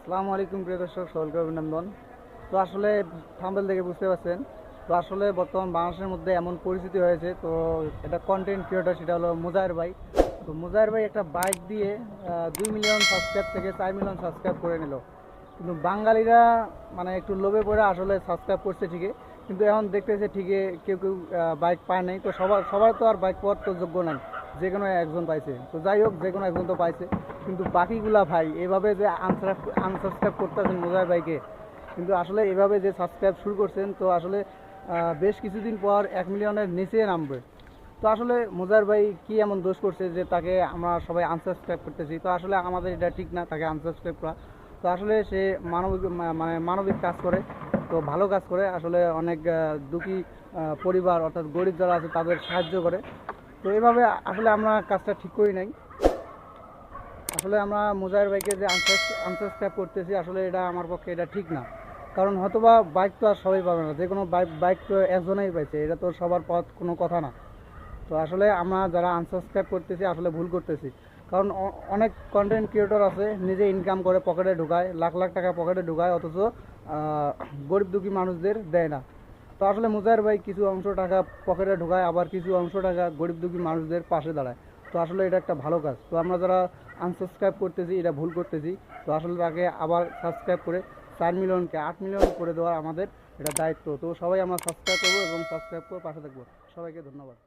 আসসালামু আলাইকুম প্রিয় দর্শক, সকলকে অভিনন্দন। তো আসলে থাম্বনেল দেখে বুঝতে পারছেন, তো আসলে বর্তমান বাংলাদেশের মধ্যে এমন পরিস্থিতি হয়েছে, তো এটা কন্টেন্ট ক্রিয়েটর, সেটা হলো মুজাহির ভাই। তো মুজাহির ভাই একটা বাইক দিয়ে 2 মিলিয়ন সাবস্ক্রাইব থেকে 4 মিলিয়ন সাবস্ক্রাইব করে নিল। কিন্তু বাঙালিরা মানে একটু লোভে পড়ে আসলে সাবস্ক্রাইব করছে ঠিকই, কিন্তু এখন দেখতেছে ঠিকই কেউ কেউ বাইক পায় নাই। তো সবার সবার তো আর বাইক পাওয়ার তো যোগ্য নাই, যে কোনো একজন পাইছে। তো যাই হোক, যে কোনো একজন তো পাইছে, কিন্তু বাকিগুলা ভাই এভাবে যে আনসাবস্ক্রাইব করতেছেন মুজাহির ভাইকে, কিন্তু আসলে এভাবে যে সাবস্ক্রাইব শুরু করছেন, তো আসলে বেশ কিছুদিন পর 1 মিলিয়নের নিচে নামবে। তো আসলে মুজাহির ভাই কি এমন দোষ করছে যে তাকে আমরা সবাই আনসাবস্ক্রাইব করতেছি? তো আসলে আমাদের এটা ঠিক না তাকে আনসাবস্ক্রাইব করা। তো আসলে সে মানবিক মানে মানবিক কাজ করে, তো ভালো কাজ করে, আসলে অনেক দুঃখী পরিবার অর্থাৎ গরিব যারা আছে তাদের সাহায্য করে। তো এভাবে আসলে আমরা কাজটা ঠিক করি নাই। আসলে আমরা মুজাহির ভাইকে যে আনসাবস্ক্রাইব করতেছি, আসলে এটা আমার পক্ষে এটা ঠিক না। কারণ হয়তোবা বাইক তো আর সবাই পাবে না, যে কোনো বাইক তো একজনেই পাইছে, এটা তো সবার পথ কোনো কথা না। তো আসলে আমরা যারা আনসাবস্ক্রাইব করতেছি আসলে ভুল করতেছি। কারণ অনেক কন্টেন্ট ক্রিয়েটর আছে নিজে ইনকাম করে পকেটে ঢুকায়, লাখ লাখ টাকা পকেটে ঢুকায়, অথচ গরিব দুঃখী মানুষদের দেয় না। তো আসলে মুজাহির ভাই কিছু অংশ টাকা পকেটে ঢোকায়, আবার কিছু অংশ টাকা গরিব দুঃখী মানুষদের পাশে দাঁড়ায়। তো আসলে এটা একটা ভালো কাজ। তো আমরা যারা আনসাবস্ক্রাইব করতেছি এটা ভুল করতেছি। তো আসলে তাকে আবার সাবস্ক্রাইব করে 4 মিলিয়নকে 8 মিলিয়ন করে দেওয়া আমাদের এটা দায়িত্ব। তো সবাই আমরা সাবস্ক্রাইব করবো এবং সাবস্ক্রাইব করে পাশে থাকবো। সবাইকে ধন্যবাদ।